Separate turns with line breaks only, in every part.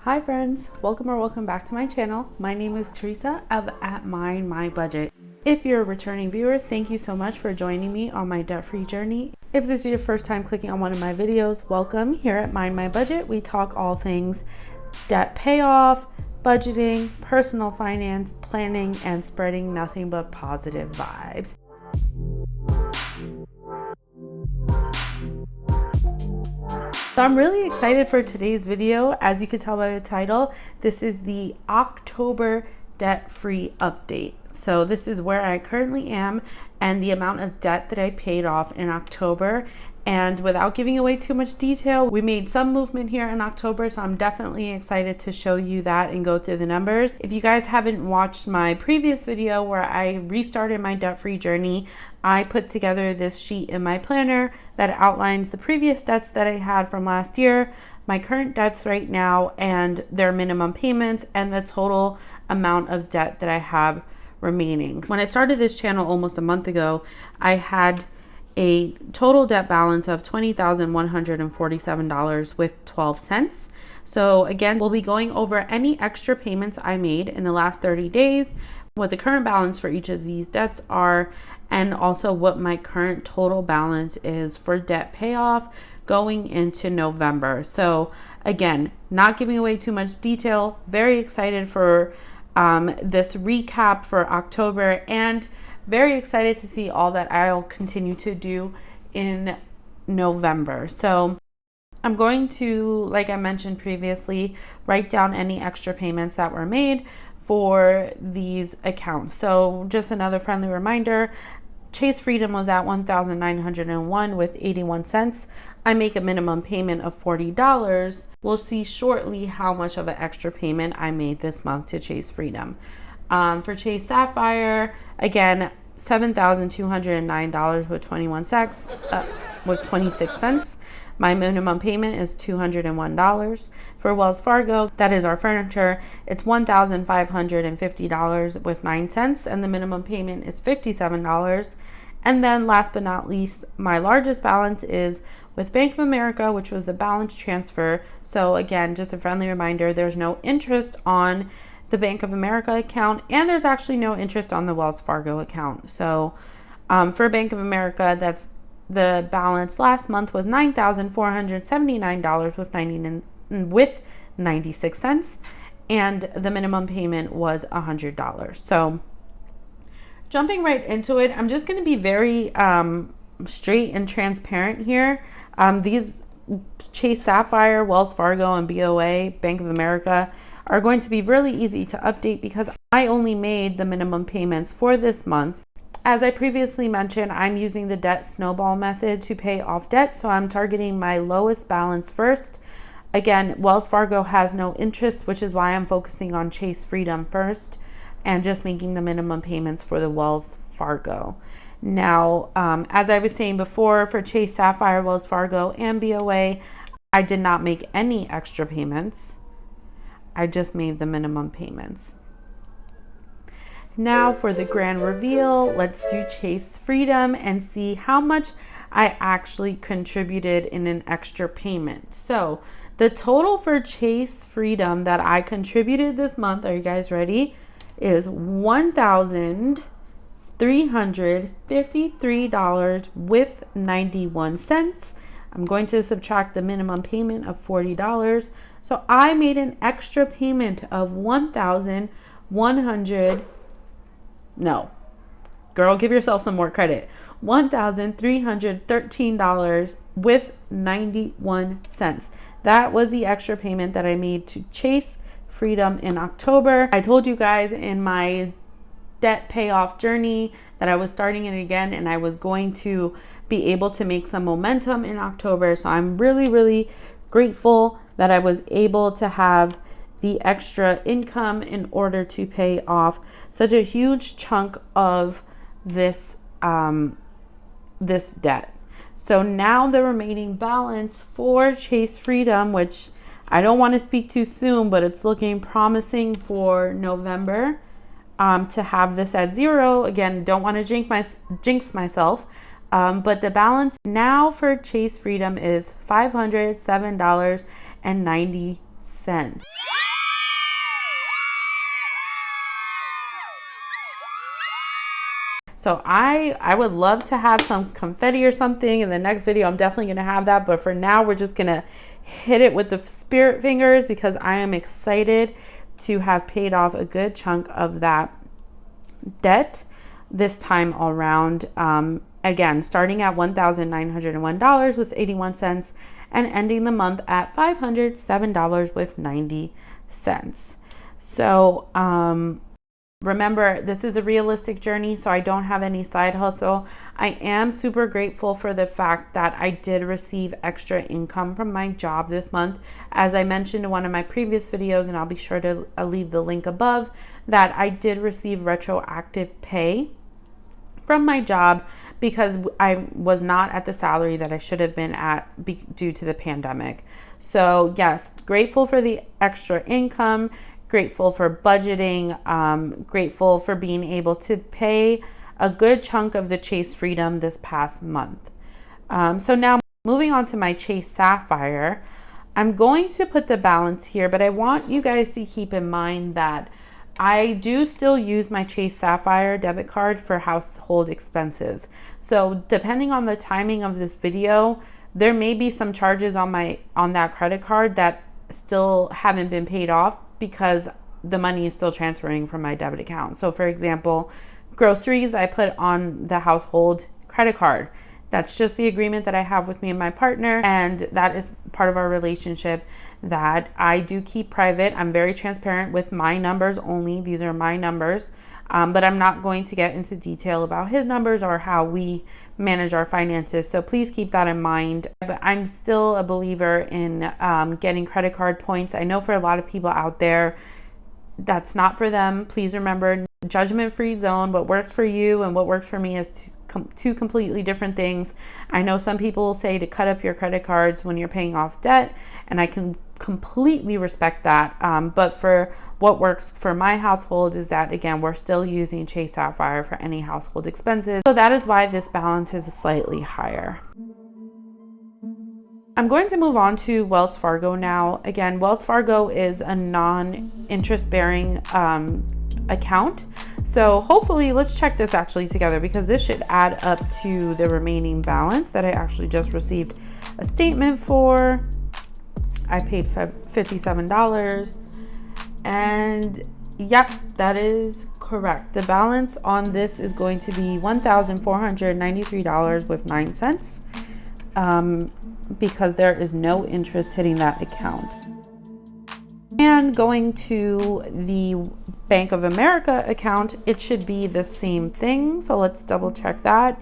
Hi friends, welcome back to my channel. My name is Teresa of at Mind My Budget. If you're a returning viewer, thank you so much for joining me on my debt-free journey. If this is your first time clicking on one of my videos, welcome. Here at Mind My Budget, we talk all things debt payoff, budgeting, personal finance, planning, and spreading nothing but positive vibes. So I'm really excited for today's video. As you can tell by the title, this is the October debt-free update. So this is where I currently am and the amount of debt that I paid off in October. And without giving away too much detail, we made some movement here in October, so I'm definitely excited to show you that and go through the numbers. If you guys haven't watched my previous video where I restarted my debt-free journey, I put together this sheet in my planner that outlines the previous debts that I had from last year, my current debts right now, and their minimum payments, and the total amount of debt that I have remaining. When I started this channel almost a month ago, I had a total debt balance of $20,147 with 12 cents. So again, we'll be going over any extra payments I made in the last 30 days, what the current balance for each of these debts are, and also what my current total balance is for debt payoff going into November. So again, not giving away too much detail, very excited for this recap for October, and very excited to see all that I'll continue to do in November. So I'm going to, like I mentioned previously, write down any extra payments that were made for these accounts. So just another friendly reminder, Chase Freedom was at $1,901 with 81 cents. I make a minimum payment of $40. We'll see shortly how much of an extra payment I made this month to Chase Freedom. For Chase Sapphire, again, $7,209 with 26 cents. My minimum payment is $201. For Wells Fargo, that is our furniture, it's $1,550 with 9 cents, and the minimum payment is $57. And then last but not least, my largest balance is with Bank of America, which was the balance transfer. So again, just a friendly reminder, there's no interest on the Bank of America account, and there's actually no interest on the Wells Fargo account. So for Bank of America, that's the balance last month was $9,479 with 96 cents, and the minimum payment was $100. So jumping right into it, I'm just going to be very straight and transparent here. These Chase Sapphire, Wells Fargo, and BOA, Bank of America, are going to be really easy to update because I only made the minimum payments for this month. As I previously mentioned, I'm using the Debt Snowball method to pay off debt, so I'm targeting my lowest balance first. Again, Wells Fargo has no interest, which is why I'm focusing on Chase Freedom first and just making the minimum payments for the Wells Fargo. Now, as I was saying before, for Chase Sapphire, Wells Fargo, and BOA, I did not make any extra payments. I just made the minimum payments. Now for the grand reveal, let's do Chase Freedom and see how much I actually contributed in an extra payment. So the total for Chase Freedom that I contributed this month, are you guys ready, is $1,353 with 91 cents. I'm going to subtract the minimum payment of $40. So I made an extra payment of give yourself some more credit. $1,313 with 91 cents. That was the extra payment that I made to Chase Freedom in October. I told you guys in my debt payoff journey that I was starting it again and I was going to be able to make some momentum in October. So I'm really, really grateful that I was able to have the extra income in order to pay off such a huge chunk of this this debt. So now the remaining balance for Chase Freedom, which I don't want to speak too soon, but it's looking promising for November to have this at zero. Again, don't want to jinx myself. But the balance now for Chase Freedom is $507.90. So I would love to have some confetti or something in the next video. I'm definitely going to have that. But for now, we're just going to hit it with the spirit fingers because I am excited to have paid off a good chunk of that debt this time all around. Again, starting at $1,901 with 81 cents and ending the month at $507 with 90 cents. So, remember, this is a realistic journey, so I don't have any side hustle. I am super grateful for the fact that I did receive extra income from my job this month. As I mentioned in one of my previous videos, and I'll be sure to leave the link above, that I did receive retroactive pay from my job because I was not at the salary that I should have been at due to the pandemic. So yes, grateful for the extra income, grateful for budgeting, grateful for being able to pay a good chunk of the Chase Freedom this past month. So now moving on to my Chase Sapphire, I'm going to put the balance here, but I want you guys to keep in mind that I do still use my Chase Sapphire debit card for household expenses. So depending on the timing of this video, there may be some charges on that credit card that still haven't been paid off because the money is still transferring from my debit account. So for example, groceries I put on the household credit card. That's just the agreement that I have with me and my partner, and that is part of our relationship that I do keep private. I'm very transparent with my numbers only. These are my numbers, but I'm not going to get into detail about his numbers or how we manage our finances. So please keep that in mind. But I'm still a believer in getting credit card points. I know for a lot of people out there, that's not for them. Please remember, judgment-free zone. What works for you and what works for me is two completely different things. I know some people say to cut up your credit cards when you're paying off debt, and I can completely respect that. But for what works for my household is that, again, we're still using Chase Sapphire for any household expenses. So that is why this balance is slightly higher. I'm going to move on to Wells Fargo now. Again, Wells Fargo is a non-interest bearing account. So hopefully, let's check this actually together because this should add up to the remaining balance that I actually just received a statement for. I paid $57 and yep, that is correct. The balance on this is going to be $1,493 with 9 cents because there is no interest hitting that account. And going to the Bank of America account, it should be the same thing. So let's double check that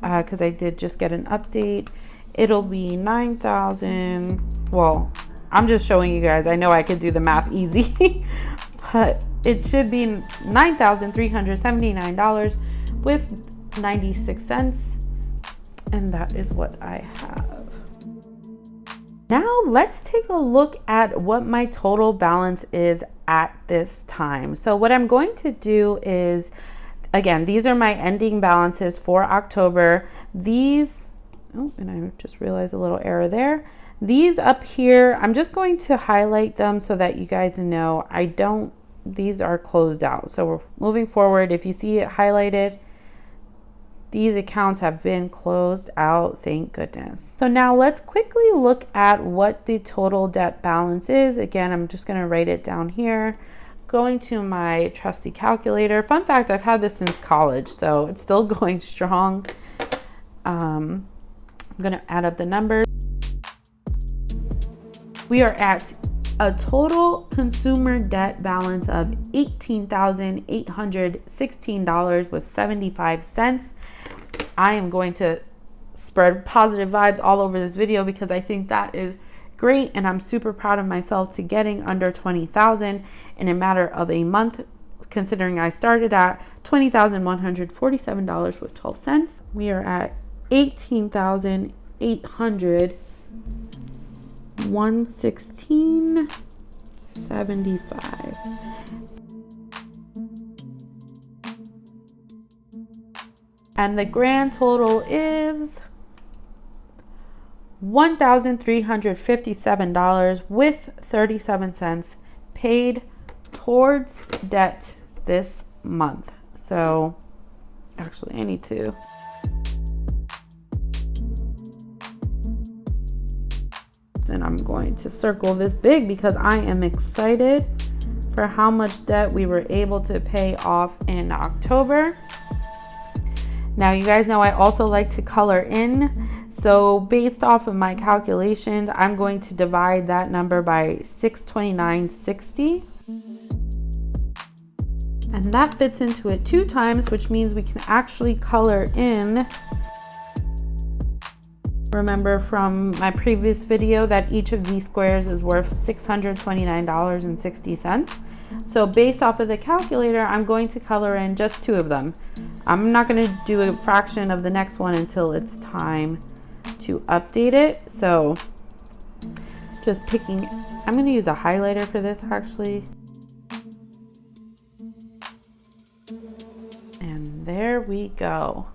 because I did just get an update. It'll be 9,000. Well, I'm just showing you guys. I know I could do the math easy, but it should be $9,379 with 96 cents. And that is what I have. Now let's take a look at what my total balance is at this time. So what I'm going to do is, again, these are my ending balances for October. These, oh, and I just realized a little error there. These up here, I'm just going to highlight them so that you guys know these are closed out. So we're moving forward. If you see it highlighted, these accounts have been closed out, thank goodness. So now let's quickly look at what the total debt balance is. Again, I'm just going to write it down here. Going to my trusty calculator. Fun fact, I've had this since college, so it's still going strong. I'm going to add up the numbers. We are at a total consumer debt balance of $18,816 with 75 cents. I am going to spread positive vibes all over this video because I think that is great, and I'm super proud of myself to getting under 20,000 in a matter of a month, considering I started at $20,147 with 12 cents. We are at $18,800. 116.75. And the grand total is $1,357 with 37 cents paid towards debt this month. So Actually, I need to. And I'm going to circle this big because I am excited for how much debt we were able to pay off in October. Now, you guys know I also like to color in. So based off of my calculations, I'm going to divide that number by 629.60. And that fits into it 2 times, which means we can actually color in. Remember from my previous video that each of these squares is worth $629.60. So based off of the calculator, I'm going to color in just 2 of them. I'm not going to do a fraction of the next one until it's time to update it. So just picking, I'm going to use a highlighter for this actually. And there we go.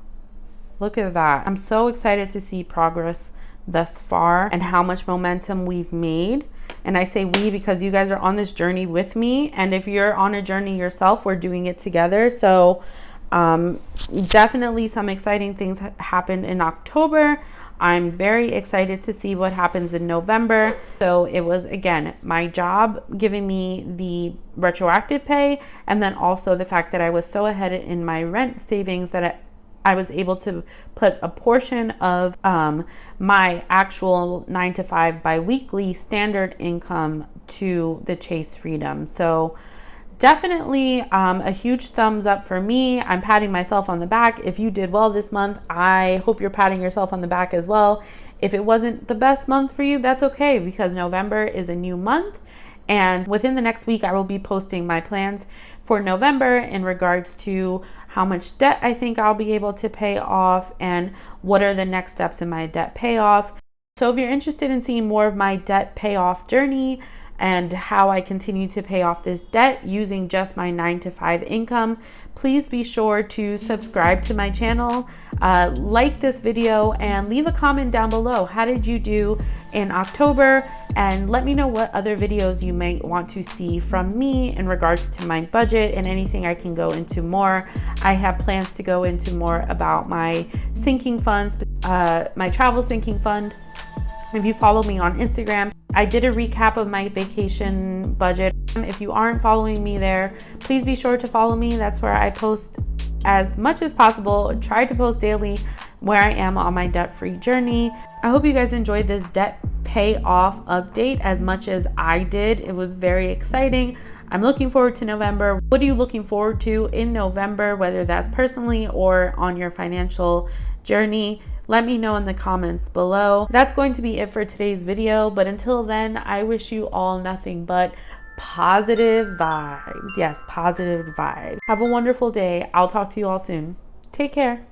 Look at that. I'm so excited to see progress thus far and how much momentum we've made. And I say we because you guys are on this journey with me. And if you're on a journey yourself, we're doing it together. So definitely some exciting things happened in October. I'm very excited to see what happens in November. So it was, again, my job giving me the retroactive pay, and then also the fact that I was so ahead in my rent savings that I was able to put a portion of my actual 9-to-5 biweekly standard income to the Chase Freedom. So definitely a huge thumbs up for me. I'm patting myself on the back. If you did well this month, I hope you're patting yourself on the back as well. If it wasn't the best month for you, that's okay, because November is a new month. And within the next week, I will be posting my plans for November in regards to how much debt I think I'll be able to pay off and what are the next steps in my debt payoff. So if you're interested in seeing more of my debt payoff journey and how I continue to pay off this debt using just my 9-to-5 income, please be sure to subscribe to my channel, like this video, and leave a comment down below. How did you do in October? And let me know what other videos you may want to see from me in regards to my budget and anything I can go into more. I have plans to go into more about my sinking funds, my travel sinking fund. If you follow me on Instagram, I did a recap of my vacation budget. If you aren't following me there, please be sure to follow me. That's where I post as much as possible. Try to post daily where I am on my debt-free journey. I hope you guys enjoyed this debt payoff update as much as I did. It was very exciting. I'm looking forward to November. What are you looking forward to in November, whether that's personally or on your financial journey? Let me know in the comments below. That's going to be it for today's video. But until then, I wish you all nothing but positive vibes. Yes, positive vibes. Have a wonderful day. I'll talk to you all soon. Take care.